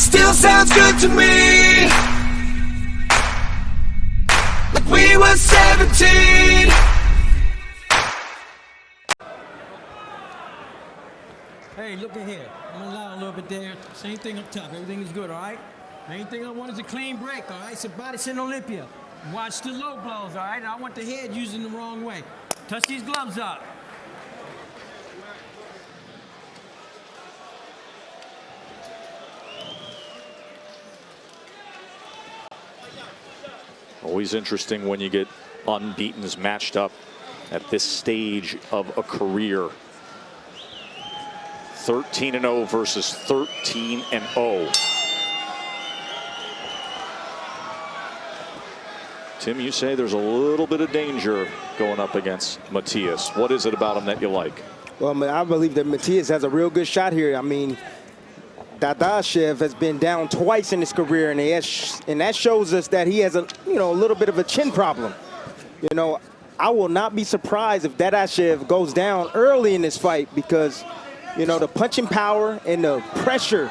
still sounds good to me, like we were 17. Hey, look at here. I'm gonna allow a little bit there. Same thing up top. Everything is good, all right? Main thing I want is a clean break, all right? It's about it's in Olympia. Watch the low blows, all right? I want the head using the wrong way. Touch these gloves up. Always interesting when you get unbeatens matched up at this stage of a career. 13-0 versus 13-0. Tim, you say there's a little bit of danger going up against Matias. What is it about him that you like? Well, I believe that Matias has a real good shot here. I mean, Dadashev has been down twice in his career, and that shows us that he has a little bit of a chin problem. You know, I will not be surprised if Dadashev goes down early in this fight because, you know, the punching power and the pressure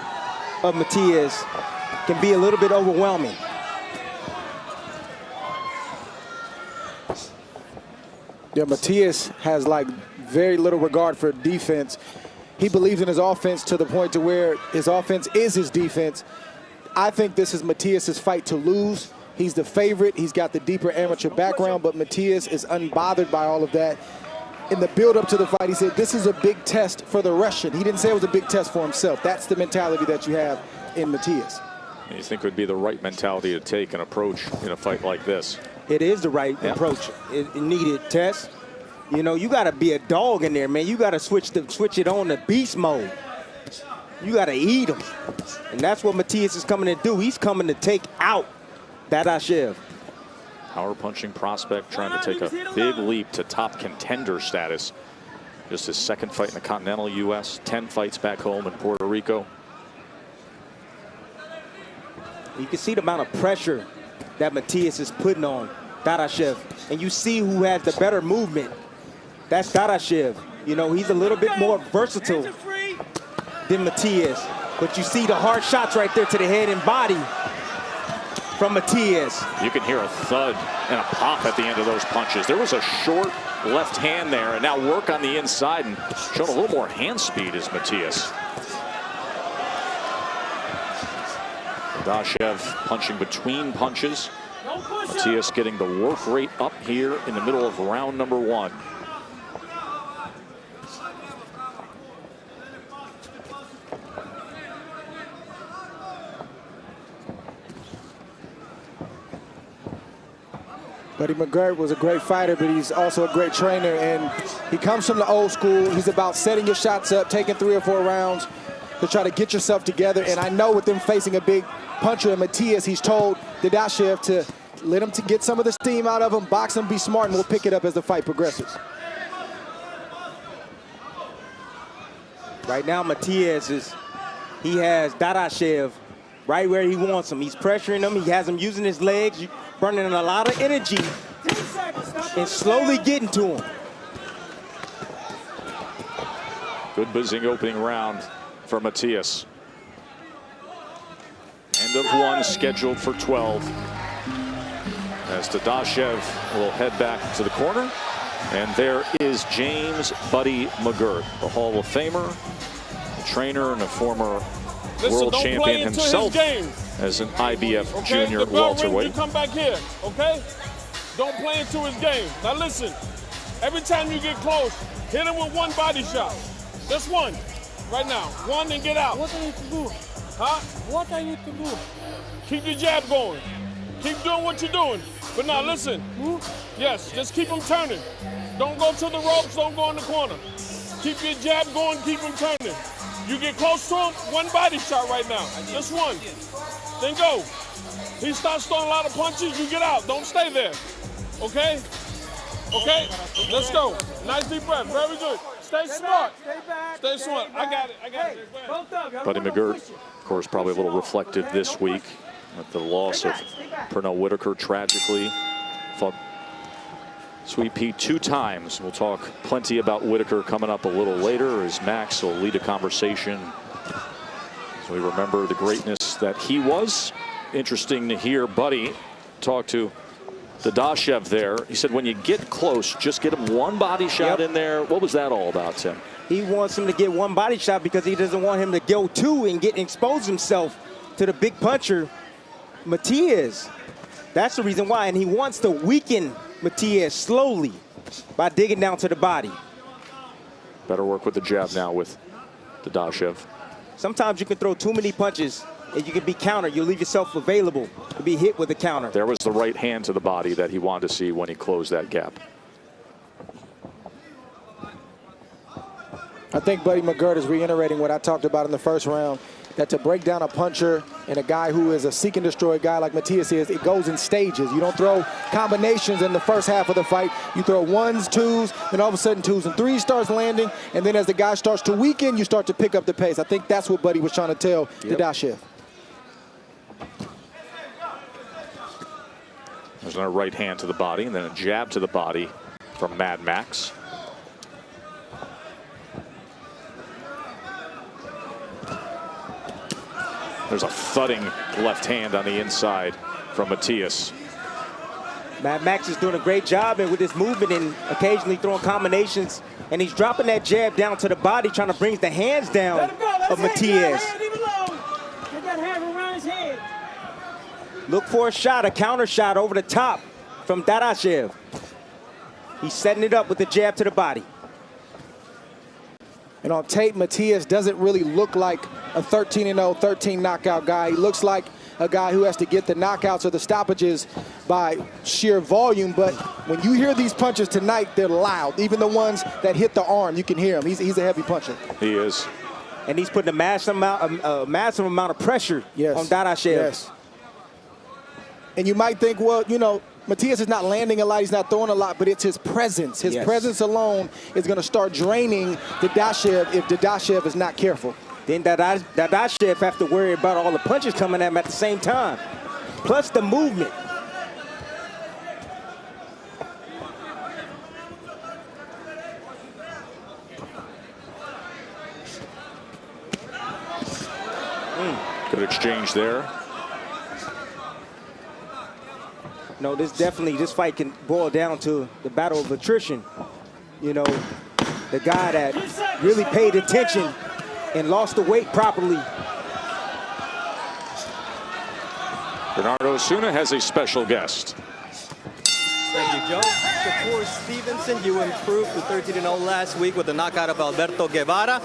of Matias can be a little bit overwhelming. Yeah, Matias has like very little regard for defense. He believes in his offense to the point to where his offense is his defense. I think this is Matias's fight to lose. He's the favorite. He's got the deeper amateur background, but Matias is unbothered by all of that. In the build-up to the fight, he said, this is a big test for the Russian. He didn't say it was a big test for himself. That's the mentality that you have in Matias. You think would be the right mentality to take and approach in a fight like this? It is the right approach. It needed test. You know, you got to be a dog in there, man. You got to switch it on to beast mode. You got to eat him. And that's what Matias is coming to do. He's coming to take out Dadashev. Power punching prospect trying to take a big leap to top contender status. Just his second fight in the continental U.S., 10 fights back home in Puerto Rico. You can see the amount of pressure that Matias is putting on Dadashev. And you see who has the better movement. That's Dadashev. You know, he's a little bit more versatile than Matias. But you see the hard shots right there to the head and body from Matias. You can hear a thud and a pop at the end of those punches. There was a short left hand there, and now work on the inside and showing a little more hand speed is Matias. Dadashev punching between punches. Matias getting the work rate up here in the middle of round number 1. Buddy McGirt was a great fighter, but he's also a great trainer, and he comes from the old school. He's about setting your shots up, taking 3 or 4 rounds to try to get yourself together. And I know with them facing a big puncher in Matias, he's told Dadashev to let him to get some of the steam out of him, box him, be smart, and we'll pick it up as the fight progresses. Right now, Matias he has Dadashev right where he wants him. He's pressuring him. He has him using his legs, burning a lot of energy, and slowly getting to him. Good buzzing opening round for Matias. End of 1 scheduled for 12. As Dadashev will head back to the corner. And there is James Buddy McGirt, the Hall of Famer, a trainer and a former world champion himself as an IBF junior welterweight. You come back here, okay? Don't play into his game. Now listen, every time you get close, hit him with 1 body shot. Just 1, right now. 1 and get out. What are you to do? Huh? What are you to do? Keep your jab going. Keep doing what you're doing. But now listen, yes, just keep him turning. Don't go to the ropes, don't go in the corner. Keep your jab going, keep him turning. You get close to him, 1 body shot right now. Just 1. Then go. He starts throwing a lot of punches, you get out. Don't stay there. Okay? Okay? Let's go. Nice deep breath. Very good. Stay smart. Stay smart. I got it. I got it. Buddy McGirt, of course, probably a little reflective this week at the loss of Pernell Whitaker tragically. Fought Sweet Pea 2 times. We'll talk plenty about Whitaker coming up a little later as Max will lead a conversation. We remember the greatness that he was. Interesting to hear Buddy talk to Dadashev there. He said when you get close, just get him one body shot in there. What was that all about, Tim? He wants him to get one body shot because he doesn't want him to go two and expose himself to the big puncher, Matias. That's the reason why. And he wants to weaken Matias slowly by digging down to the body. Better work with the jab now with Dadashev. Sometimes you can throw too many punches and you can be countered. You leave yourself available to be hit with a counter. There was the right hand to the body that he wanted to see when he closed that gap. I think Buddy McGirt is reiterating what I talked about in the first round, that to break down a puncher and a guy who is a seek and destroy guy like Matias is, it goes in stages. You don't throw combinations in the first half of the fight. You throw ones, twos, then all of a sudden twos and threes starts landing, and then as the guy starts to weaken, you start to pick up the pace. I think that's what Buddy was trying to tell Dadashev. There's another right hand to the body and then a jab to the body from madmax. There's a thudding left hand on the inside from Matias. madmax is doing a great job and with his movement and occasionally throwing combinations, and he's dropping that jab down to the body, trying to bring the hands down of Matias. Look for a shot, a counter shot over the top from Dadashev. He's setting it up with the jab to the body. And on tape, Matias doesn't really look like a 13-0, 13 knockout guy. He looks like a guy who has to get the knockouts or the stoppages by sheer volume. But when you hear these punches tonight, they're loud. Even the ones that hit the arm, you can hear him. He's a heavy puncher. He is. And he's putting a massive amount of pressure on Dadashev. Yes. And you might think, well, you know, Matias is not landing a lot, he's not throwing a lot, but it's his presence. His presence alone is going to start draining Dadashev if Dadashev is not careful. Then Dadashev have to worry about all the punches coming at him at the same time, plus the movement. Good exchange there. No, this fight can boil down to the battle of attrition. You know, the guy that really paid attention and lost the weight properly. Bernardo Osuna has a special guest. Thank you, Joe. Shakur Stevenson, you improved to 13-0 last week with the knockout of Alberto Guevara.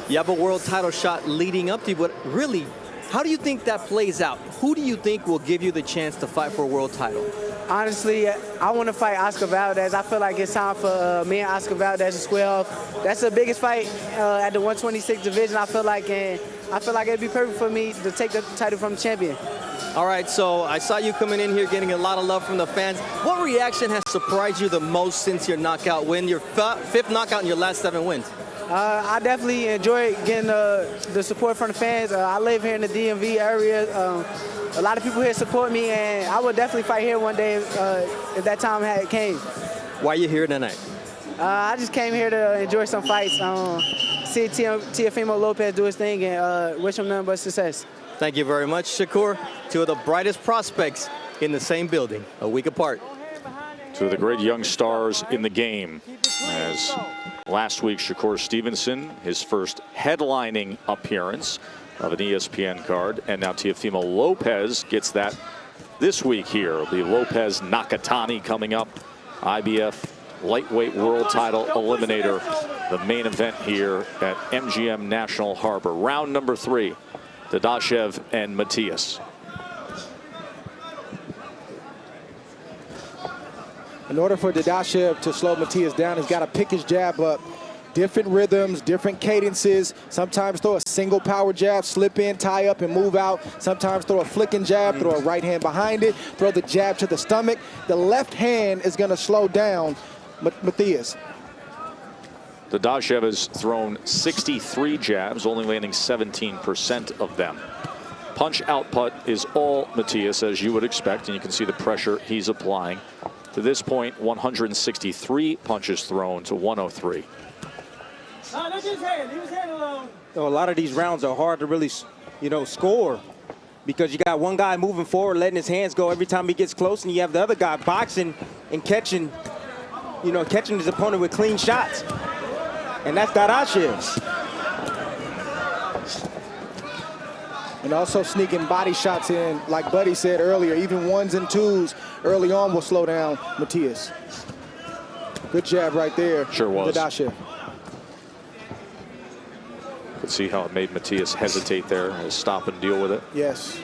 You have a world title shot leading up to you, but really, how do you think that plays out? Who do you think will give you the chance to fight for a world title? Honestly, I want to fight Oscar Valdez. I feel like it's time for me and Oscar Valdez to square off. That's the biggest fight at the 126 division. I feel like it'd be perfect for me to take the title from the champion. All right, so I saw you coming in here getting a lot of love from the fans. What reaction has surprised you the most since your knockout win, your fifth knockout in your last 7 wins? I definitely enjoy getting the support from the fans. I live here in the DMV area. A lot of people here support me, and I would definitely fight here one day if that time came. Why are you here tonight? I just came here to enjoy some fights, see Teofimo Lopez do his thing, and wish him nothing but success. Thank you very much, Shakur. Two of the brightest prospects in the same building, a week apart. Two of the great young stars in the game. As last week, Shakur Stevenson, his first headlining appearance of an ESPN card, and now Teofimo Lopez gets that this week here. It'll be Lopez Nakatani coming up, IBF lightweight world title eliminator, the main event here at MGM National Harbor. Round number 3, Dadashev and Matias. In order for Dadashev to slow Matias down, he's got to pick his jab up. Different rhythms, different cadences. Sometimes throw a single power jab, slip in, tie up, and move out. Sometimes throw a flicking jab, throw a right hand behind it, throw the jab to the stomach. The left hand is going to slow down Matias. Dadashev has thrown 63 jabs, only landing 17% of them. Punch output is all Matias, as you would expect, and you can see the pressure he's applying. To this point, 163 punches thrown to 103. Leave his head alone. A lot of these rounds are hard to really, score. Because you got one guy moving forward, letting his hands go every time he gets close, and you have the other guy boxing and catching his opponent with clean shots. And that's Dadashev. And also sneaking body shots in, like Buddy said earlier, even ones and twos early on will slow down Matias. Good jab right there. Sure was. Dadashev. Could see how it made Matias hesitate there, stop and deal with it. Yes.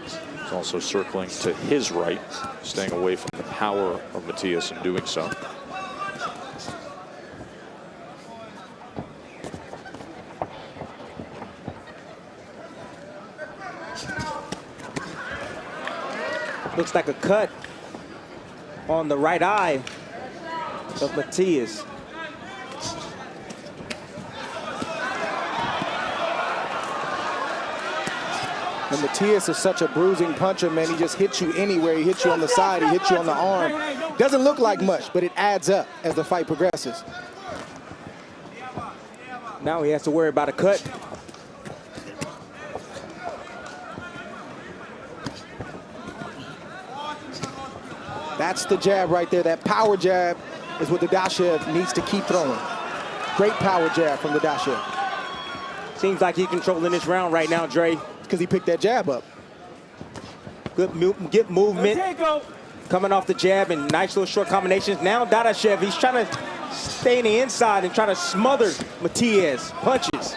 He's also circling to his right, staying away from the power of Matias in doing so. Looks like a cut on the right eye of Matias. And Matias is such a bruising puncher, man. He just hits you anywhere. He hits you on the side. He hits you on the arm. Doesn't look like much, but it adds up as the fight progresses. Now he has to worry about a cut. That's the jab right there. That power jab is what Dadashev needs to keep throwing. Great power jab from Dadashev. Seems like he's controlling this round right now, Dre. Because he picked that jab up. Good movement. Coming off the jab and nice little short combinations. Now Dadashev, he's trying to stay in the inside and try to smother Matias. Punches.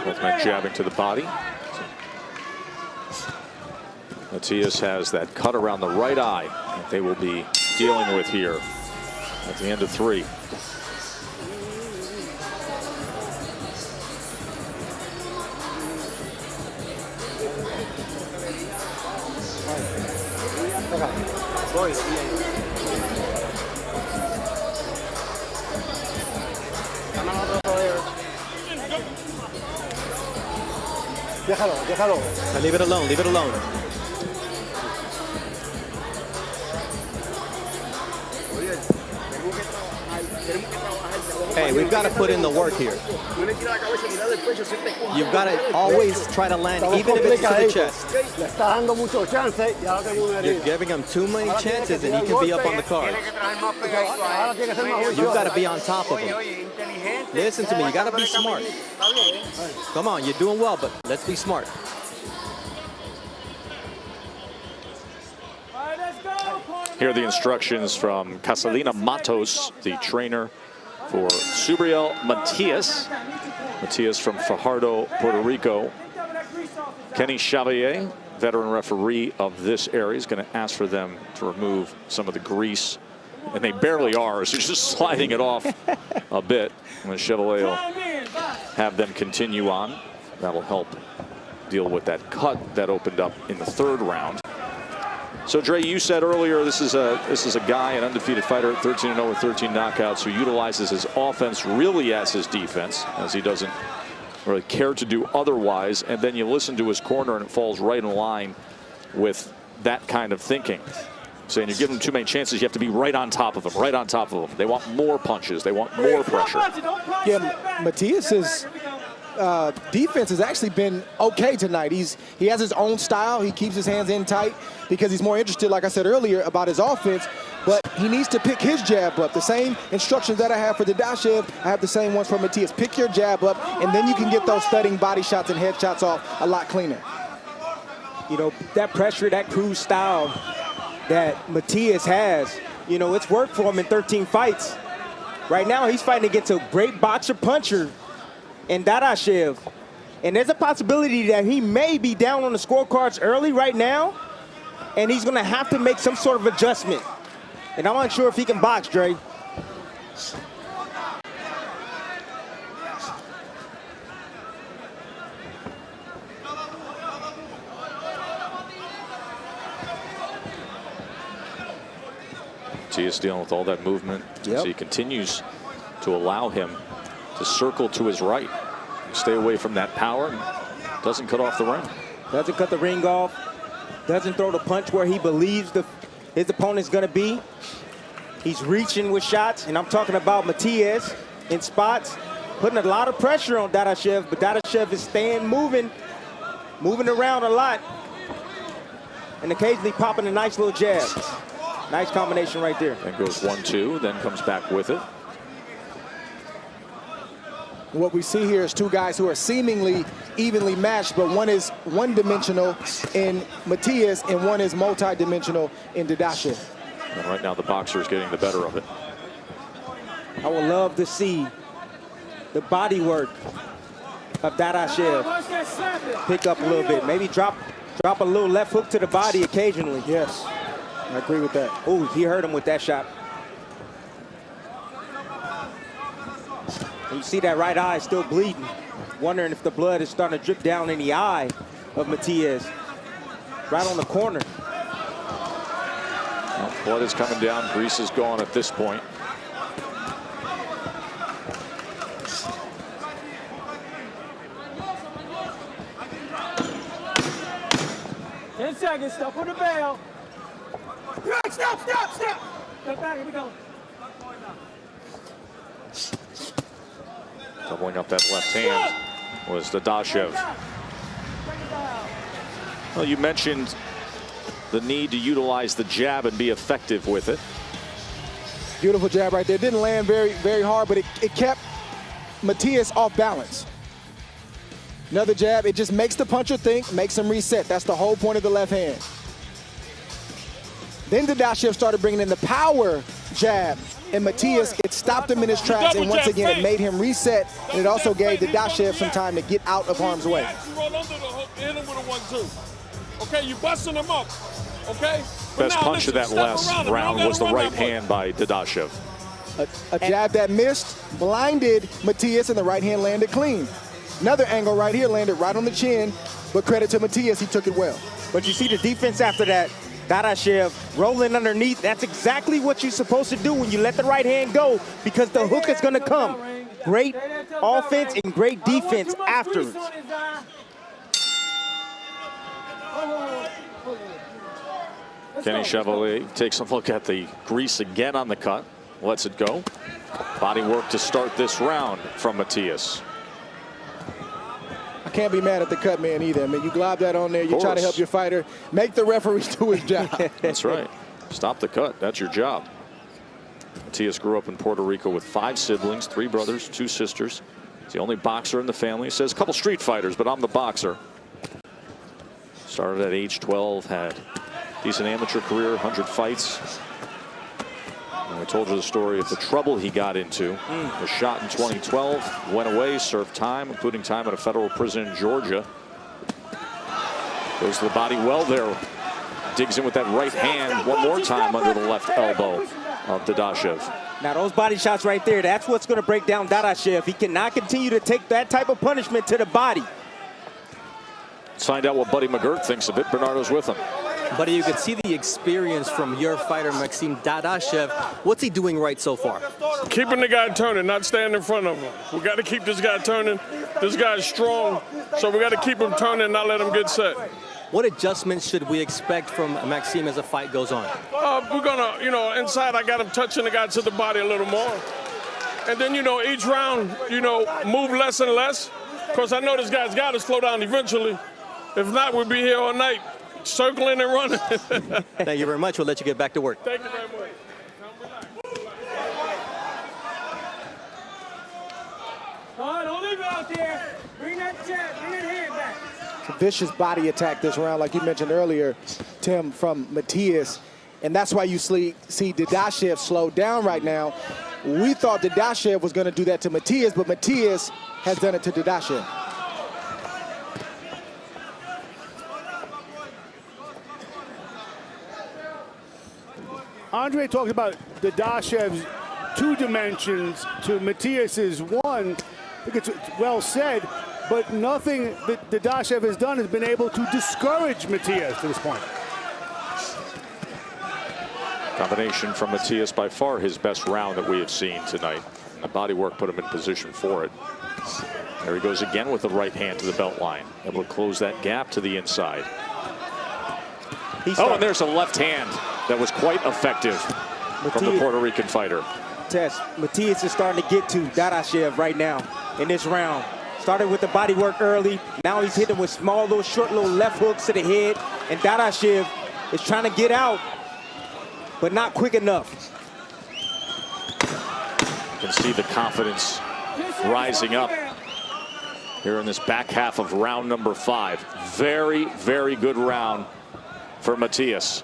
Both men jabbing to the body. Matias has that cut around the right eye that they will be dealing with here at the end of 3. Leave it alone, leave it alone. Hey, we've got to put in the work here. You've got to always try to land, even if it's to the chest. You're giving him too many chances and he can be up on the card. You've got to be on top of him. Listen to me, you got to be smart. Come on, you're doing well, but let's be smart. Here are the instructions from Casalina Matos, the trainer for Subriel Matias. Matias from Fajardo, Puerto Rico. Kenny Chevalier, veteran referee of this area, is going to ask for them to remove some of the grease. And they barely are, so just sliding it off a bit. And Chevalier will have them continue on. That'll help deal with that cut that opened up in the 3rd round. So Dre, you said earlier this is a guy, an undefeated fighter at 13-0 with 13 knockouts, who utilizes his offense really as his defense, as he doesn't really care to do otherwise. And then you listen to his corner and it falls right in line with that kind of thinking. Saying you're giving them too many chances, you have to be right on top of them, right on top of them. They want more punches, they want more pressure. Yeah, Matias's defense has actually been okay tonight. He has his own style. He keeps his hands in tight because he's more interested, like I said earlier, about his offense. But he needs to pick his jab up. The same instructions that I have for Dadashev, I have the same ones for Matias. Pick your jab up, and then you can get those thudding body shots and head shots off a lot cleaner. You know, that pressure, that cruise style that Matias has, you know, it's worked for him in 13 fights. Right now, he's fighting against a great boxer puncher in Dadashev. And there's a possibility that he may be down on the scorecards early right now, and he's going to have to make some sort of adjustment. And I'm not sure if he can box, Dre. Matias dealing with all that movement as he continues to allow him to circle to his right. Stay away from that power. Doesn't cut off the ring. Doesn't cut the ring off. Doesn't throw the punch where he believes his opponent's going to be. He's reaching with shots, and I'm talking about Matias. in spots, putting a lot of pressure on Dadashev, but Dadashev is staying moving around a lot, and occasionally popping a nice little jab. Nice combination right there. Then goes 1-2, then comes back with it. What we see here is two guys who are seemingly evenly matched, but one is one-dimensional in Matias and one is multi-dimensional in Dadashev. And right now the boxer is getting the better of it. I would love to see the body work of Dadashev pick up a little bit. Maybe drop a little left hook to the body occasionally. Yes, I agree with that. Oh, he hurt him with that shot. And you see that right eye still bleeding. Wondering if the blood is starting to drip down in the eye of Matias. Right on the corner. Well, blood is coming down. Grease is gone at this point. Seconds, stop on the bell. Stop. Step back, here we go. Doubling up that left hand was Dadashev. Well, you mentioned the need to utilize the jab and be effective with it. Beautiful jab right there. Didn't land very, very hard, but it kept Matias off balance. Another jab, it just makes the puncher think, makes him reset. That's the whole point of the left hand. Then Dadashev started bringing in the power jab, and Matias, it stopped him in his tracks, and once again, it made him reset, and it also gave Dadashev some time to get out of harm's way. You roll under the hook, hit him with a 1-2. Okay, you busting him up, okay? Best punch of that last round was the right hand by Dadashev. A jab that missed, blinded Matias, and the right hand landed clean. Another angle right here landed right on the chin, but credit to Matias, he took it well. But you see the defense after that. Dadashev rolling underneath. That's exactly what you're supposed to do when you let the right hand go, because the hook is going to come. Great offense and great defense afterwards. Kenny Chevalier takes a look at the grease again on the cut. Lets it go. Body work to start this round from Matias. I can't be mad at the cut man either. I mean, you glob that on there, you try to help your fighter, make the referee do his job. That's right. Stop the cut. That's your job. Matias grew up in Puerto Rico with 5 siblings, 3 brothers, 2 sisters. He's the only boxer in the family. He says a couple street fighters, but I'm the boxer. Started at age 12, had a decent amateur career, 100 fights. And I told you the story of the trouble he got into. Was shot in 2012, went away, served time, including time at a federal prison in Georgia. Goes to the body well there. Digs in with that right hand one more time under the left elbow of Dadashev. Now those body shots right there, that's what's going to break down Dadashev. He cannot continue to take that type of punishment to the body. Let's find out what Buddy McGirt thinks of it. Bernardo's with him. Buddy, you could see the experience from your fighter, MAXIM DADASHEV. What's he doing right so far? Keeping the guy turning, not standing in front of him. We got to keep this guy turning. This guy's strong, so we got to keep him turning, not let him get set. What adjustments should we expect from MAXIM as the fight goes on? We're going to, inside I got him touching the guy to the body a little more. And then, each round, move less and less. Because I know this guy's got to slow down eventually. If not, we'll be here all night, circling and running. Thank you very much. We'll let you get back to work. Thank you very much. Don't leave it out there. Bring that jab, bring that hand back. A vicious body attack this round, like you mentioned earlier, Tim, from Matias. And that's why you see Dadashev slow down right now. We thought Dadashev was going to do that to Matias, but Matias has done it to Dadashev. Andre talked about Dadashev's 2 dimensions to Matias's 1. I think it's well said, but nothing that Dadashev has done has been able to discourage Matias to this point. Combination from Matias, by far his best round that we have seen tonight. And the body work put him in position for it. There he goes again with the right hand to the belt line. Able to close that gap to the inside. And there's a left hand that was quite effective from the Puerto Rican fighter. contest Matias is starting to get to Dadashev right now in this round. Started with the body work early. Now he's hitting with small, little short, little left hooks to the head. And Dadashev is trying to get out, but not quick enough. You can see the confidence rising up here in this back half of round number 5. Very, very good round for Matias.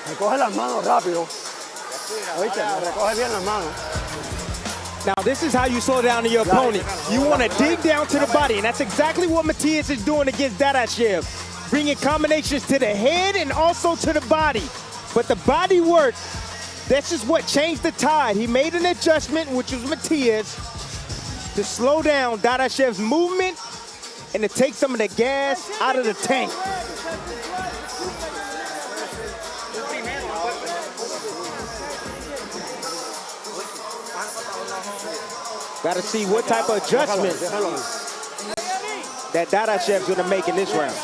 Recoge las manos rápido. ¿Oíste? Recoge bien las manos. Now, this is how you slow down your opponent. You want to dig down to the body, and that's exactly what Matias is doing against Dadashev. Bringing combinations to the head and also to the body. But the body work, this is what changed the tide. He made an adjustment, which was Matias, to slow down Dadashev's movement and to take some of the gas out of the tank. Got to see what type of adjustment that Dadashev's going to make in this round.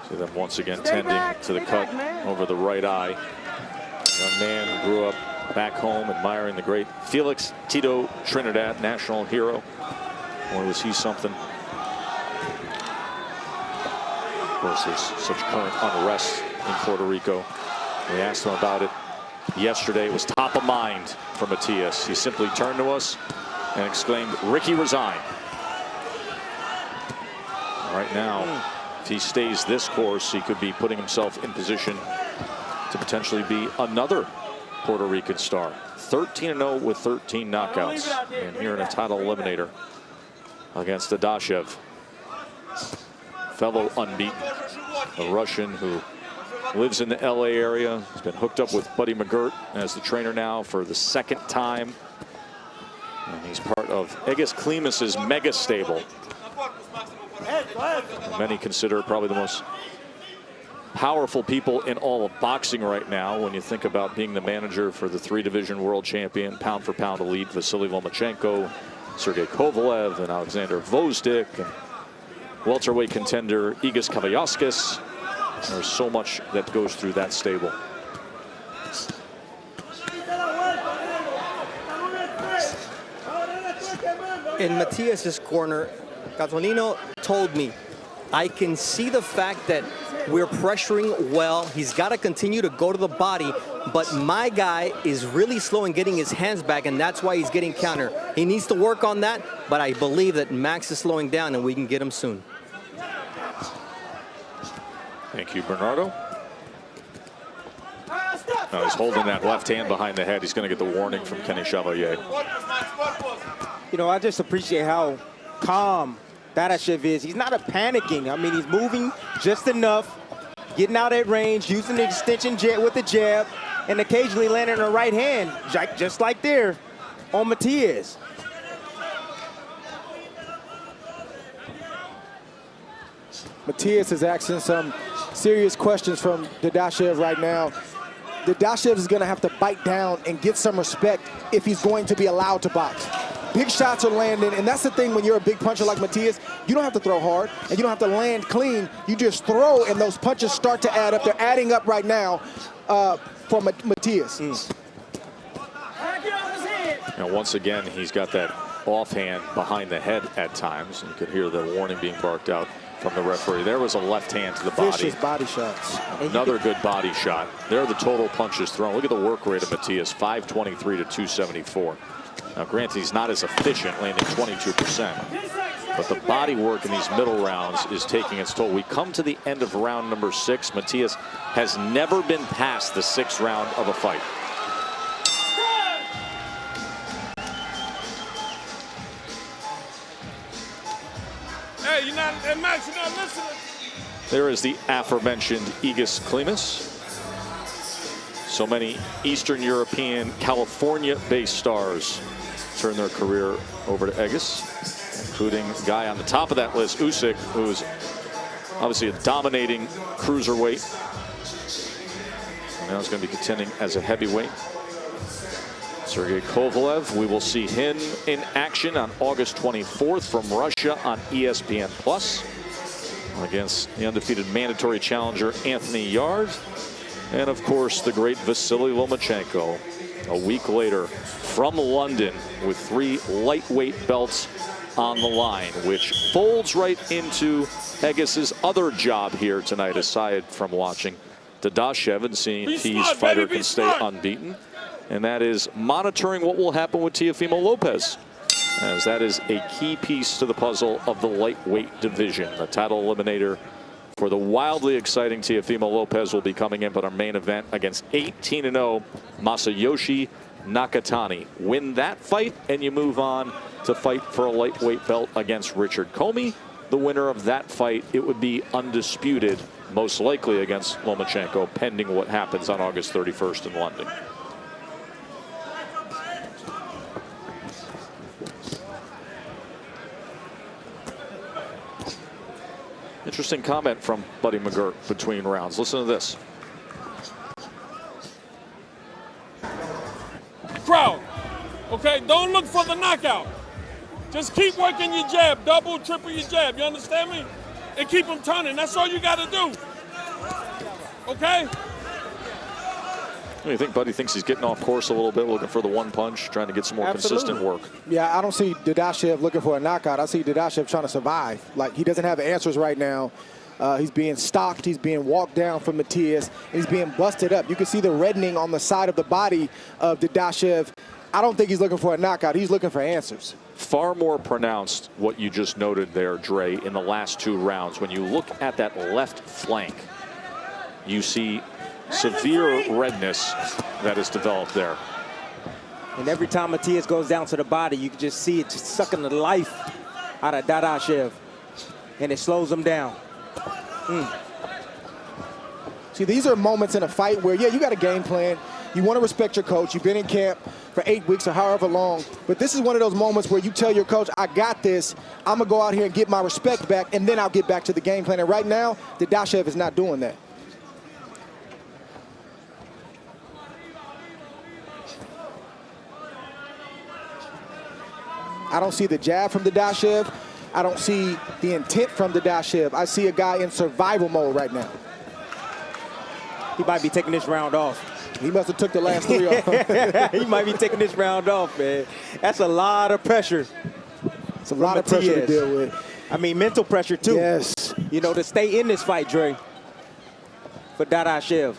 See them once again tending to the cut over the right eye. Young man who grew up back home admiring the great Felix Tito Trinidad, national hero. Boy, was he something. Of course, there's such current unrest in Puerto Rico. We asked him about it yesterday. It was top of mind for Matias. He simply turned to us and exclaimed, "Ricky, resign." Right now, if he stays this course, he could be putting himself in position to potentially be another Puerto Rican star. 13-0 with 13 knockouts, and here in a title eliminator against Dadashev. Fellow unbeaten, a Russian who lives in the LA area. He's been hooked up with Buddy McGirt as the trainer now for the 2nd time. And he's part of Egis Klimas's mega stable. Many consider probably the most powerful people in all of boxing right now when you think about being the manager for the 3-division world champion, pound-for-pound elite Vasily Lomachenko, Sergey Kovalev, and Alexander Gvozdyk, and welterweight contender Igis Kavayaskis. There's so much that goes through that stable. In Matias's corner, Gasolino told me, I can see the fact that we're pressuring well. He's got to continue to go to the body, but my guy is really slow in getting his hands back, and that's why he's getting counter. He needs to work on that, but I believe that Max is slowing down and we can get him soon. Thank you, Bernardo. Now he's holding that left hand behind the head. He's going to get the warning from Kenny Chevalier. You know, I just appreciate how calm Dadashev is. He's not panicking. I mean, he's moving just enough, getting out at range, using the extension jab with the jab, and occasionally landing a right hand, just like there on Matias. Matias is asking some serious questions from Dadashev right now. Dadashev is going to have to bite down and get some respect if he's going to be allowed to box. Big shots are landing, and that's the thing when you're a big puncher like Matias. You don't have to throw hard, and you don't have to land clean. You just throw, and those punches start to add up. They're adding up right now for Matias. Now, once again, he's got that offhand behind the head at times, and you could hear the warning being barked out from the referee. There was a left hand to the body. Vicious body shots. Another good body shot. There are the total punches thrown. Look at the work rate of Matias, 523 to 274. Now, granted, he's not as efficient, landing 22%. But the body work in these middle rounds is taking its toll. We come to the end of round number 6. Matias has never been past the 6th round of a fight. Hey, you're not, hey, Max, you're not listening. There is the aforementioned Egis Klimas. So many Eastern European, California-based stars turn their career over to Egis, including a guy on the top of that list, Usyk, who's obviously a dominating cruiserweight. Now he's going to be contending as a heavyweight. Sergey Kovalev, we will see him in action on August 24th from Russia on ESPN Plus against the undefeated mandatory challenger Anthony Yard. And of course, the great Vasily Lomachenko a week later from London with 3 lightweight belts on the line, which folds right into Hegis's other job here tonight, aside from watching Dadashev and seeing if his fighter can stay unbeaten. And that is monitoring what will happen with Teofimo Lopez, as that is a key piece to the puzzle of the lightweight division. The title eliminator for the wildly exciting Teofimo Lopez will be coming in, but our main event against 18-0 Masayoshi Nakatani. Win that fight and you move on to fight for a lightweight belt against Richard Comey. The winner of that fight, it would be undisputed, most likely against Lomachenko, pending what happens on August 31st in London. Interesting comment from Buddy McGirt between rounds. Listen to this. Crowd, okay, don't look for the knockout. Just keep working your jab, double, triple your jab, you understand me? And keep them turning, that's all you gotta do, okay? What do you think, Buddy? Thinks he's getting off course a little bit, looking for the one punch, trying to get some more consistent work. Yeah, I don't see Dadashev looking for a knockout. I see Dadashev trying to survive. Like, he doesn't have answers right now. He's being stalked. He's being walked down from Matias. He's being busted up. You can see the reddening on the side of the body of Dadashev. I don't think he's looking for a knockout. He's looking for answers. Far more pronounced what you just noted there, Dre, in the last 2 rounds. When you look at that left flank, you see severe redness that is developed there. And every time Matias goes down to the body, you can just see it just sucking the life out of Dadashev, and it slows him down. See, these are moments in a fight where, yeah, you got a game plan. You want to respect your coach. You've been in camp for 8 weeks or however long. But this is one of those moments where you tell your coach, I got this. I'm going to go out here and get my respect back, and then I'll get back to the game plan. And right now, Dadashev is not doing that. I don't see the jab from Dadashev. I don't see the intent from Dadashev. I see a guy in survival mode right now. He might be taking this round off. He must have took the last 3 off. He might be taking this round off, man. That's a lot of pressure. It's a lot of pressure to deal with. I mean, mental pressure, too. Yes. You know, to stay in this fight, Dre, for Dadashev.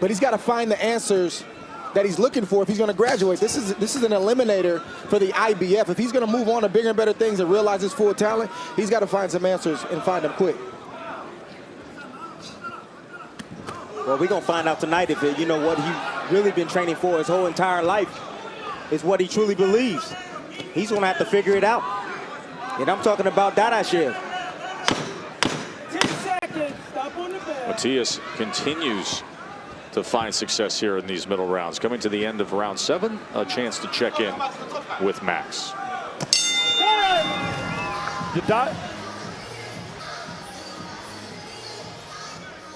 But he's got to find the answers that he's looking for if he's going to graduate. This is an eliminator for the IBF. If he's going to move on to bigger and better things and realize his full talent, he's got to find some answers and find them quick. Well, we're going to find out tonight if, you know, what he's really been training for his whole entire life is what he truly believes. He's going to have to figure it out. And I'm talking about Dadashev. 10 seconds. Stop on the bell. Matias continues to find success here in these middle rounds. Coming to the end of round 7, a chance to check in with Max.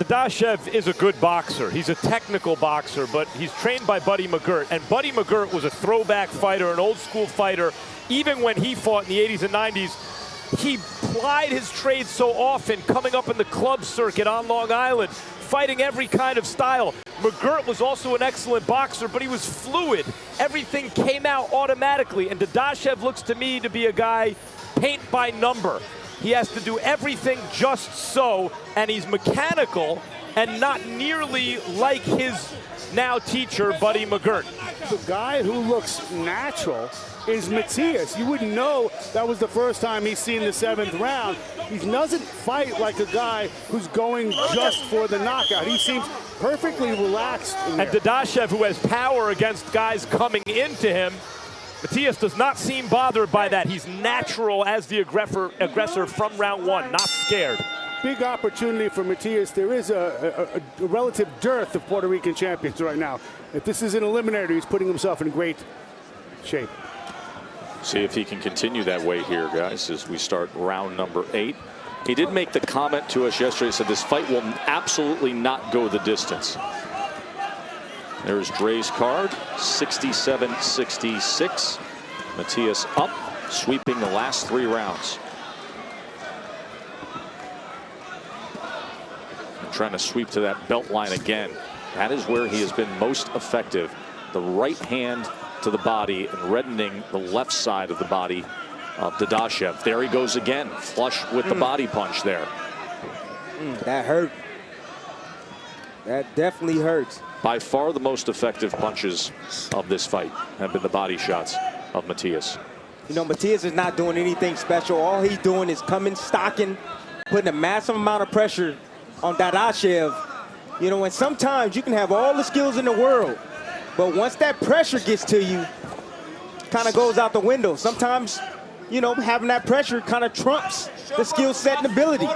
Dadashev is a good boxer. He's a technical boxer, but he's trained by Buddy McGirt. And Buddy McGirt was a throwback fighter, an old school fighter. Even when he fought in the 80s and 90s, he plied his trade so often, coming up in the club circuit on Long Island, fighting every kind of style. McGirt was also an excellent boxer, but he was fluid. Everything came out automatically, and Dadashev looks to me to be a guy paint by number. He has to do everything just so, and he's mechanical and not nearly like his now teacher, Buddy McGirt. The guy who looks natural is Matias. You wouldn't know that was the first time he's seen the 7th round. He doesn't fight like a guy who's going just for the knockout. He seems perfectly relaxed in there. And Dadashev, who has power against guys coming into him, Matias does not seem bothered by that. He's natural as the aggressor from round 1, not scared. Big opportunity for Matias. There is a relative dearth of Puerto Rican champions right now. If this is an eliminator, he's putting himself in great shape. See if he can continue that way here, guys, as we start round number 8. He did make the comment to us yesterday, said this fight will absolutely not go the distance. There's Dre's card, 67-66. Matias up, sweeping the last 3 rounds. And trying to sweep to that belt line again. That is where he has been most effective. The right hand to the body and reddening the left side of the body of Dadashev. There he goes again, flush with the body punch there. That hurt. That definitely hurts. By far the most effective punches of this fight have been the body shots of Matias. You know, Matias is not doing anything special. All he's doing is coming, stocking, putting a massive amount of pressure on Dadashev. You know, and sometimes you can have all the skills in the world, but once that pressure gets to you, kind of goes out the window. Sometimes, you know, having that pressure kind of trumps the skill set and ability.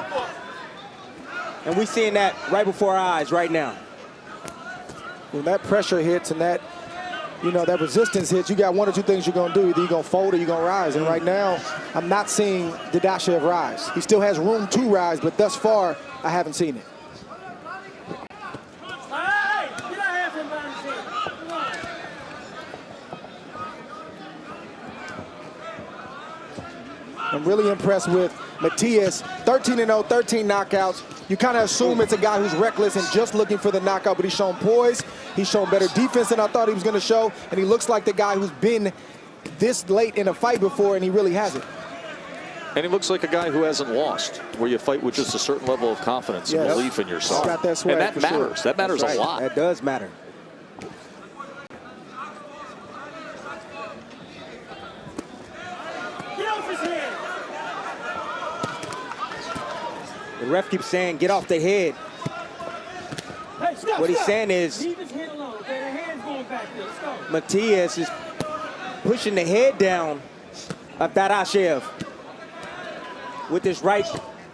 And we're seeing that right before our eyes right now. When that pressure hits and that, you know, that resistance hits, you got one or two things you're going to do. Either you're going to fold or you're going to rise. And right now, I'm not seeing Dadashev rise. He still has room to rise, but thus far, I haven't seen it. I'm really impressed with Matias. 13-0, 13 knockouts. You kind of assume it's a guy who's reckless and just looking for the knockout, but he's shown poise. He's shown better defense than I thought he was going to show, and he looks like the guy who's been this late in a fight before, and he really hasn't. And he looks like a guy who hasn't lost, where you fight with just a certain level of confidence and belief in yourself. Got that swag, and that matters. Sure. That matters a lot. That does matter. The ref keeps saying, get off the head. What he's saying is, Matias is pushing the head down of Dadashev with his right,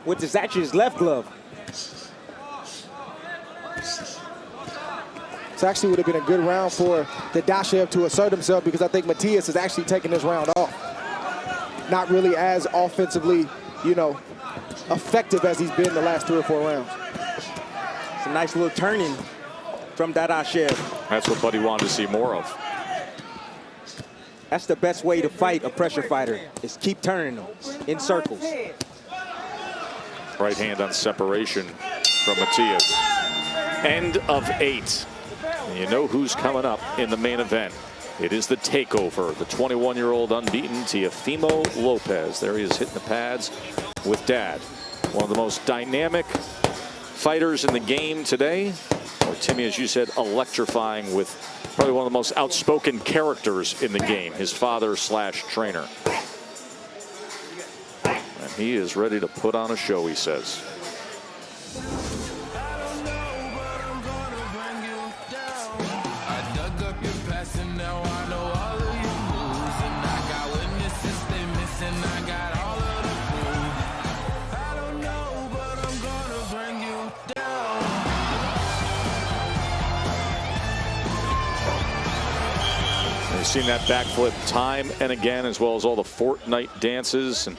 with his actually his left glove. This actually would have been a good round for Dadashev to assert himself, because I think Matias is actually taking this round off. Not really as offensively, you know, effective as he's been the last 3 or 4 rounds. It's a nice little turning from Dadashev. That's what Buddy wanted to see more of. That's the best way to fight a pressure fighter, is keep turning them in circles. Right hand on separation from Matias. End of 8. And you know who's coming up in the main event. It is the takeover, the 21-year-old unbeaten Teofimo Lopez. There he is hitting the pads with Dad. One of the most dynamic fighters in the game today. Or Timmy, as you said, electrifying, with probably one of the most outspoken characters in the game, his father/trainer. And he is ready to put on a show, he says. Seen that backflip time and again, as well as all the Fortnite dances. And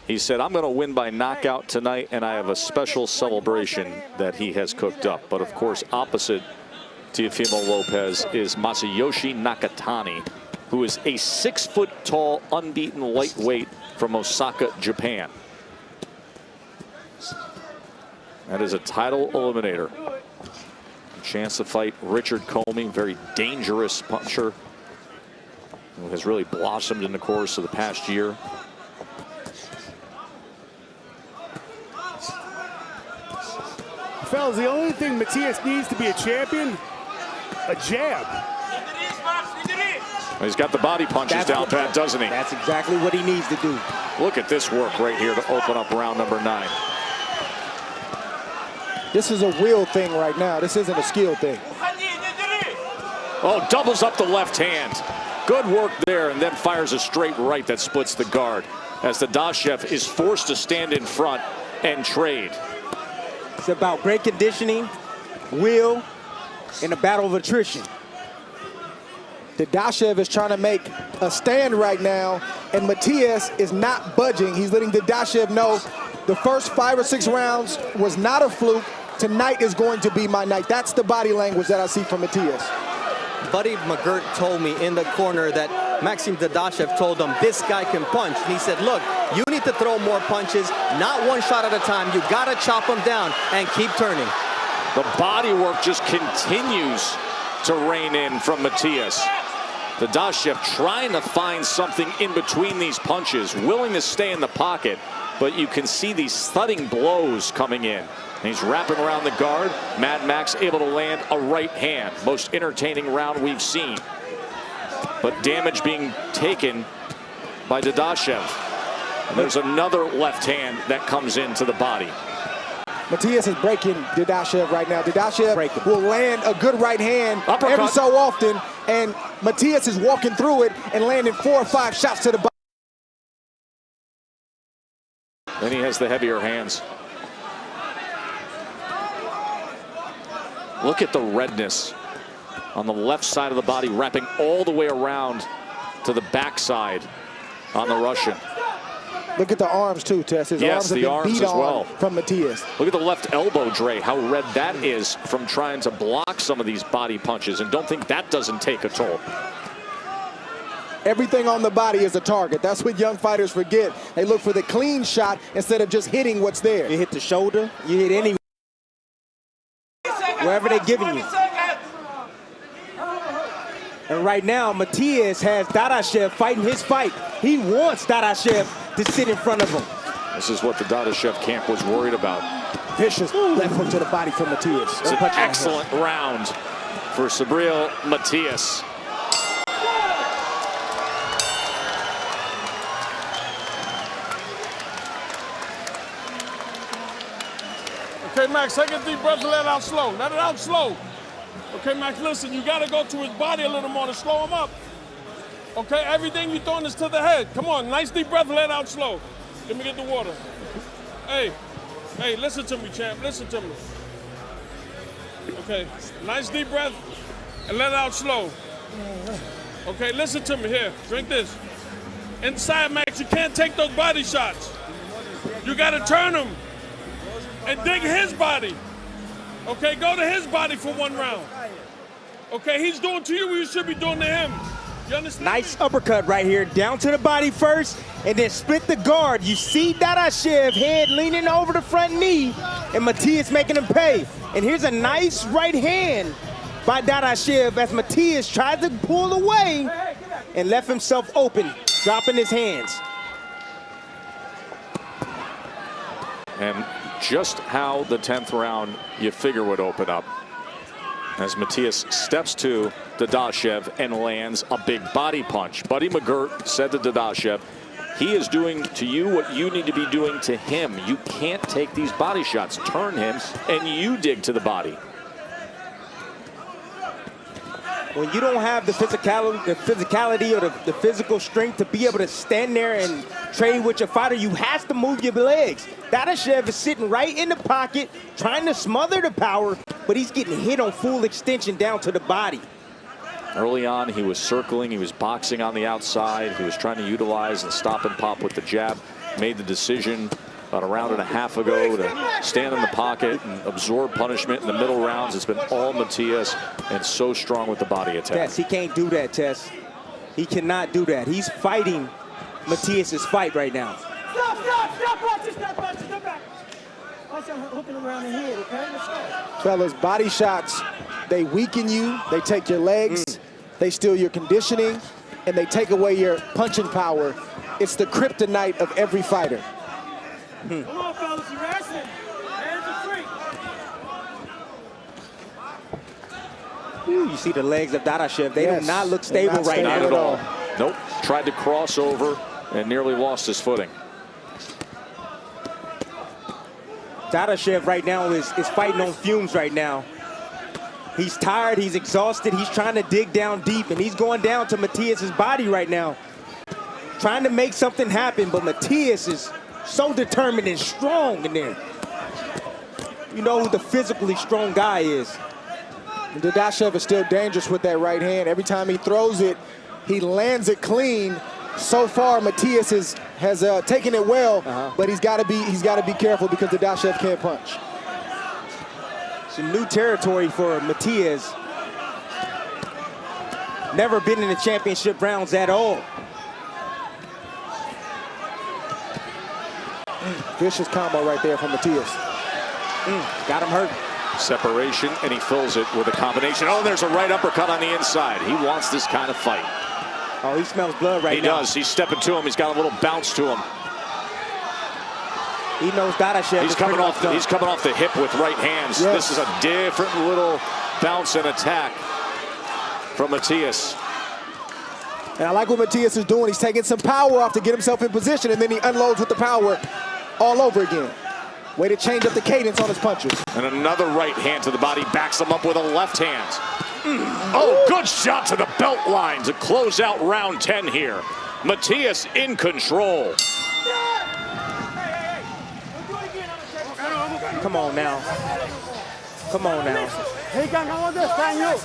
he said, I'm going to win by knockout tonight, and I have a special celebration that he has cooked up. But of course, opposite Teofimo Lopez is Masayoshi Nakatani, who is a 6-foot-tall, unbeaten lightweight from Osaka, Japan. That is a title eliminator. A chance to fight Richard Comey, very dangerous puncher, who has really blossomed in the course of the past year. Fellas, the only thing Matias needs to be a champion, a jab. He's got the body punches down pat, doesn't he? That's exactly what he needs to do. Look at this work right here to open up round number 9. This is a will thing right now. This isn't a skill thing. Oh, doubles up the left hand. Good work there, and then fires a straight right that splits the guard, as Dadashev is forced to stand in front and trade. It's about great conditioning, will, and a battle of attrition. Dadashev is trying to make a stand right now, and Matias is not budging. He's letting Dadashev know, The first 5 or 6 rounds was not a fluke. Tonight is going to be my night. That's the body language that I see from Matias. Buddy McGirt told me in the corner that Maxim Dadashev told him this guy can punch. And he said, look, you need to throw more punches, not one shot at a time. You got to chop him down and keep turning. The body work just continues to rein in from Matias. Dadashev trying to find something in between these punches, willing to stay in the pocket, but you can see these thudding blows coming in. And he's wrapping around the guard. Madmax able to land a right hand. Most entertaining round we've seen. But damage being taken by Dadashev. And there's another left hand that comes into the body. Matias is breaking Dadashev right now. Dadashev will land a good right hand Uppercut. every so often, and Matias is walking through it and landing 4 or 5 shots to the body. Then he has the heavier hands. Look at the redness on the left side of the body, wrapping all the way around to the backside on the Russian. Look at the arms too, Tess. His arms have been beat on from Matias. Look at the left elbow, Dre, how red that is from trying to block some of these body punches. And don't think that doesn't take a toll. Everything on the body is a target. That's what young fighters forget. They look for the clean shot instead of just hitting what's there. You hit the shoulder, you hit any wherever they're giving you. And right now, Matias has Dadashev fighting his fight. He wants Dadashev to sit in front of him. This is what the Dadashev camp was worried about. Vicious left hook to the body from Matias. It's an excellent round for Subriel Matias. Okay, Max, take a deep breath and let it out slow. Let it out slow. Okay, Max, listen, you got to go to his body a little more to slow him up. Okay, everything you're throwing is to the head. Come on, nice deep breath and let it out slow. Let me get the water. Hey, listen to me, champ. Listen to me. Okay, nice deep breath and let it out slow. Okay, listen to me here. Drink this. Inside, Max, you can't take those body shots. You got to turn them and dig his body. Okay, go to his body for 1 round. Okay, he's doing to you what you should be doing to him. You understand? Nice uppercut right here, down to the body first, and then split the guard. You see Dadashev head leaning over the front knee, and Matias making him pay. And here's a nice right hand by Dadashev as Matias tried to pull away and left himself open, dropping his hands. And just how the 10th round you figure would open up as Matias steps to Dadashev and lands a big body punch. Buddy McGirt said to Dadashev, he is doing to you what you need to be doing to him. You can't take these body shots. Turn him and you dig to the body. When you don't have the physicality or the physical strength to be able to stand there and trade with your fighter, you have to move your legs. Dadashev is sitting right in the pocket, trying to smother the power, but he's getting hit on full extension down to the body. Early on, he was circling, he was boxing on the outside, he was trying to utilize and stop and pop with the jab. Made the decision about a round and a half ago to stand in the pocket and absorb punishment in the middle rounds. It's been all Matias and so strong with the body attack. Tess, he can't do that, Tess. He cannot do that. He's fighting Matias's fight right now. Fellas, body shots, they weaken you, they take your legs, they steal your conditioning, and they take away your punching power. It's the kryptonite of every fighter. Come on, fellas, you're wrestling. Hands are free. Ooh, you see the legs of Dadashev. They do not look stable right now. Not at all. Nope. Tried to cross over and nearly lost his footing. Dadashev right now is fighting on fumes right now. He's tired, he's exhausted, he's trying to dig down deep, and he's going down to Matias's body right now. Trying to make something happen, but Matias is so determined and strong in there. You know who the physically strong guy is. Dadashev is still dangerous with that right hand. Every time he throws it, he lands it clean. So far, Matias is has taken it well, but he's got to be careful because Dadashev can't punch. Some new territory for Matias. Never been in the championship rounds at all. Vicious combo right there from Matias. Got him hurt. Separation, and he fills it with a combination. Oh, there's a right uppercut on the inside. He wants this kind of fight. Oh, he smells blood right now. He does. He's stepping to him. He's got a little bounce to him. He knows Dadashev. He's coming off the hip with right hands. Yes. This is a different little bounce and attack from Matias. And I like what Matias is doing. He's taking some power off to get himself in position, and then he unloads with the power all over again. Way to change up the cadence on his punches. And another right hand to the body, backs him up with a left hand. Oh, good shot to the belt line to close out round 10 here. Matias in control. Come on now. Come on now. He can understand you.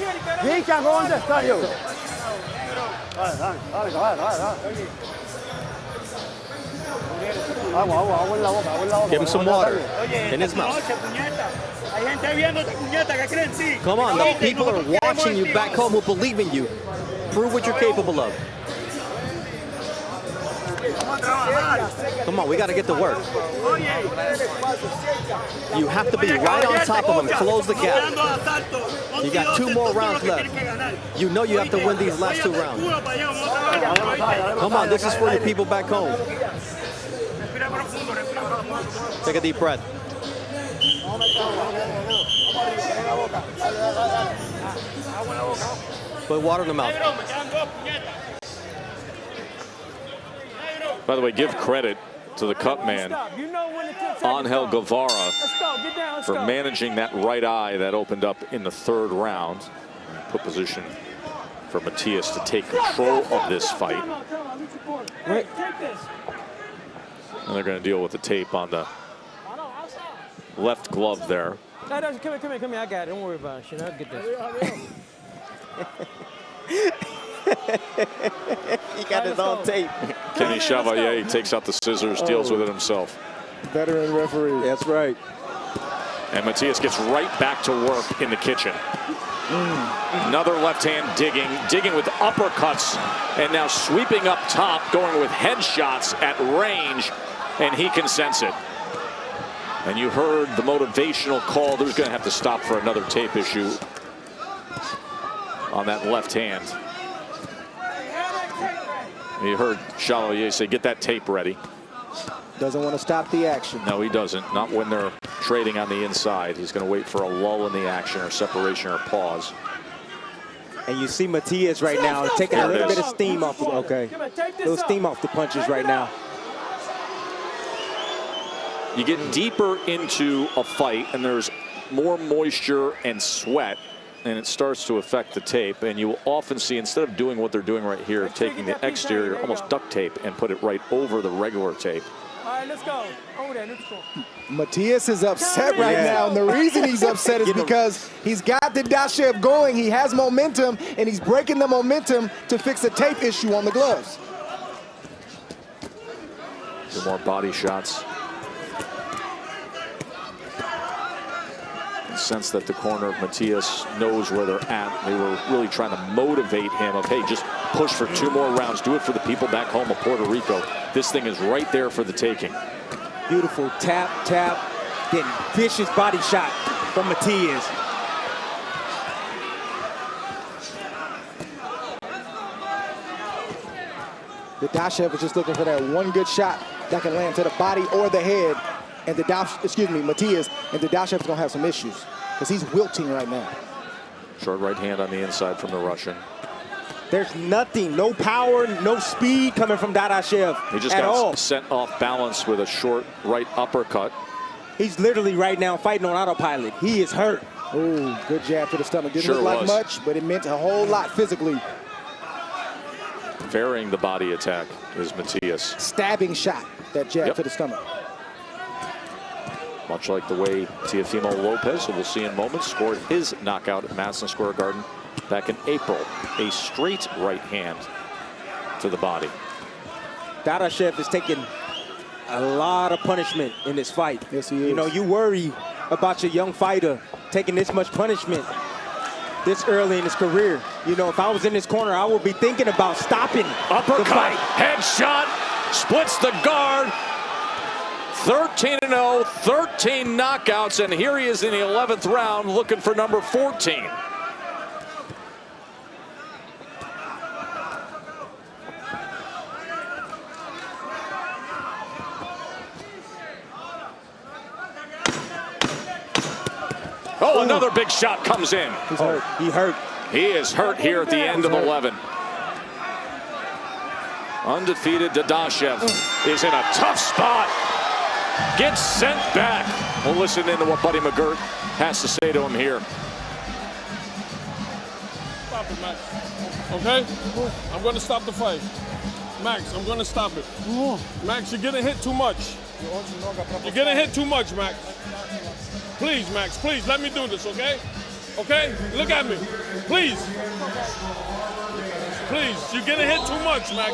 He can understand you. Give him some water in his mouth. Come on, the people are watching you back home who believe in you. Prove what you're capable of. Come on, we got to get to work. You have to be right on top of him. Close the gap. You got 2 more rounds left. You know you have to win these last 2 rounds. Come on, this is for the people back home. Take a deep breath. Put water in the mouth. By the way, give credit to the cut man, Angel Guevara, for managing that right eye that opened up in the 3rd round. Put position for Matias to take control of this fight. And they're going to deal with the tape on the left glove there. Come here, I got it. Don't worry about it. I'll get this. He got his own tape. Kenny Chevalier takes out the scissors, deals with it himself. Veteran referee. That's right. And Matias gets right back to work in the kitchen. Another left hand digging with uppercuts, and now sweeping up top, going with headshots at range, and he can sense it. And you heard the motivational call. There's going to have to stop for another tape issue on that left hand. You heard Chevalier say, get that tape ready. Doesn't want to stop the action. No, he doesn't. Not when they're trading on the inside. He's going to wait for a lull in the action, or separation, or pause. And you see Matias right now taking a little bit of steam off. Okay, a little steam off the punches right now. You get deeper into a fight, and there's more moisture and sweat, and it starts to affect the tape. And you will often see, instead of doing what they're doing right here, taking the exterior, almost duct tape, and put it right over the regular tape. All right, let's go. Over there, let's go. Matias is upset right now, and the reason he's upset is because he's got Dadashev going. He has momentum, and he's breaking the momentum to fix a tape issue on the gloves. 2 more body shots. Sense that the corner of Matias knows where they're at. They were really trying to motivate him of, hey, just push for 2 more rounds. Do it for the people back home of Puerto Rico. This thing is right there for the taking. Beautiful tap, then vicious body shot from Matias. Dadashev is just looking for that one good shot that can land to the body or the head. And Matias, and Dadashev's gonna have some issues because he's wilting right now. Short right hand on the inside from the Russian. There's nothing, no power, no speed coming from Dadashev He just at got all. sent off balance with a short right uppercut. He's literally right now fighting on autopilot. He is hurt. Oh, good jab to the stomach. Didn't Sure look like was. much, but it meant a whole lot physically. Varying the body attack is Matias. Stabbing shot, that jab to the stomach. Much like the way Teofimo Lopez, who we'll see in moments, scored his knockout at Madison Square Garden back in April. A straight right hand to the body. Dadashev is taking a lot of punishment in this fight. Yes, he is. You know, you worry about your young fighter taking this much punishment this early in his career. You know, if I was in this corner, I would be thinking about stopping Uppercut, the fight. headshot, splits the guard. 13-0, 13 knockouts, and here he is in the 11th round looking for number 14. Oh, another big shot comes in. He's hurt. He hurt. He is hurt here at the end of 11. Undefeated Dadashev is in a tough spot. Gets sent back. We'll listen in to what Buddy McGirt has to say to him here. Stop it, Max. Okay? I'm going to stop the fight. Max, I'm going to stop it. Max, you're getting hit too much. You're getting hit too much, Max. Please, Max, please, let me do this, okay? Okay? Look at me. Please. Please, you're getting hit too much, Max.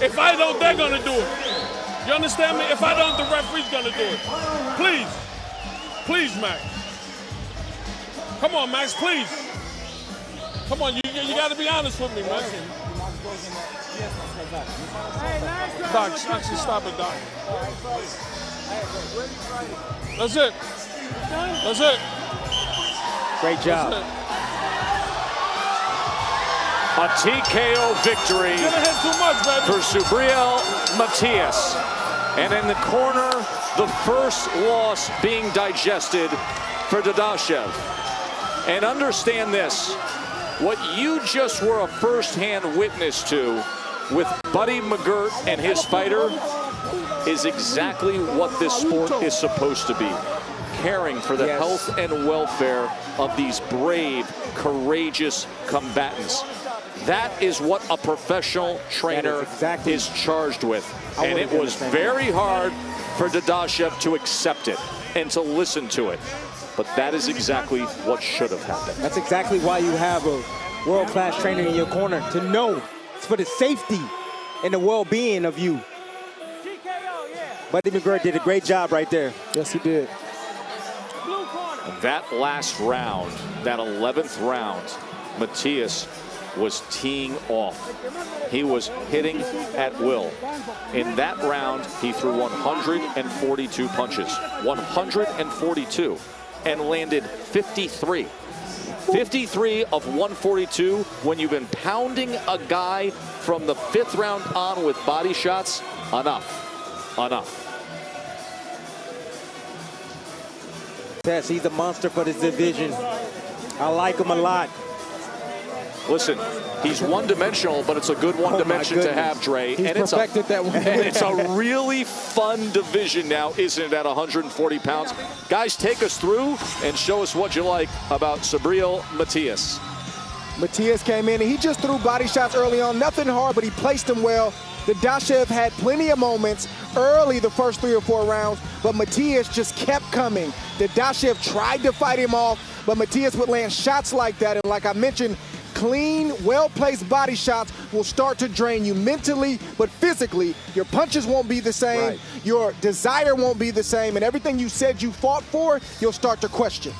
If I don't, they're going to do it. You understand me? If I don't, the referee's going to do it. Please. Please, Max. Come on, Max, please. Come on, you got to be honest with me, Max. Doc, actually stop it, Doc. That's it. That's it. Great job. A TKO victory for Subriel Matias. And in the corner, the first loss being digested for Dadashev. And understand this, what you just were a first-hand witness to with Buddy McGirt and his fighter is exactly what this sport is supposed to be. Caring for the health and welfare of these brave, courageous combatants. That is what a professional trainer is charged with. And it was very hard for Dadashev to accept it and to listen to it. But that is exactly what should have happened. That's exactly why you have a world-class trainer in your corner, to know it's for the safety and the well-being of you. Buddy McGirt did a great job right there. Yes, he did. That last round, that 11th round, Matias was teeing off. He was hitting at will. In that round, he threw 142 punches. 142. And landed 53. 53 of 142 when you've been pounding a guy from the 5th round on with body shots. Enough. Enough. Yes, he's a monster for this division. I like him a lot. Listen, he's one-dimensional, but it's a good one-dimension to have, Dre. He's perfected that one. And it's a really fun division now, isn't it, at 140 pounds? Guys, take us through and show us what you like about Subriel Matias. Matias came in and he just threw body shots early on. Nothing hard, but he placed them well. Dadashev had plenty of moments early the first 3 or 4 rounds, but Matias just kept coming. Dadashev tried to fight him off, but Matias would land shots like that. And like I mentioned, clean, well-placed body shots will start to drain you mentally, but physically, your punches won't be the same, right. Your desire won't be the same, and everything you said you fought for, you'll start to question.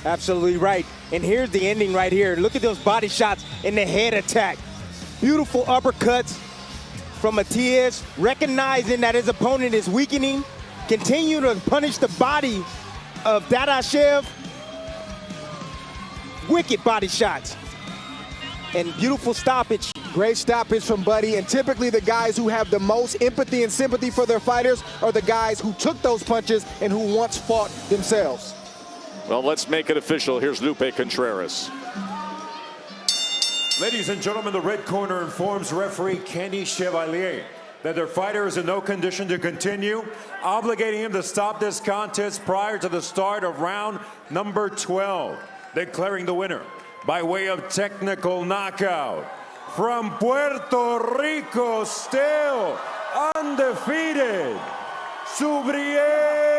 Absolutely right. And here's the ending right here. Look at those body shots in the head attack. Beautiful uppercuts from Matias, recognizing that his opponent is weakening, continue to punish the body of Dadashev. Wicked body shots. And beautiful stoppage. Great stoppage from Buddy, and typically the guys who have the most empathy and sympathy for their fighters are the guys who took those punches and who once fought themselves. Well, let's make it official. Here's Lupe Contreras. Ladies and gentlemen, the red corner informs referee Kenny Chevalier that their fighter is in no condition to continue, obligating him to stop this contest prior to the start of round number 12. Declaring the winner by way of technical knockout from Puerto Rico, still undefeated, Subriel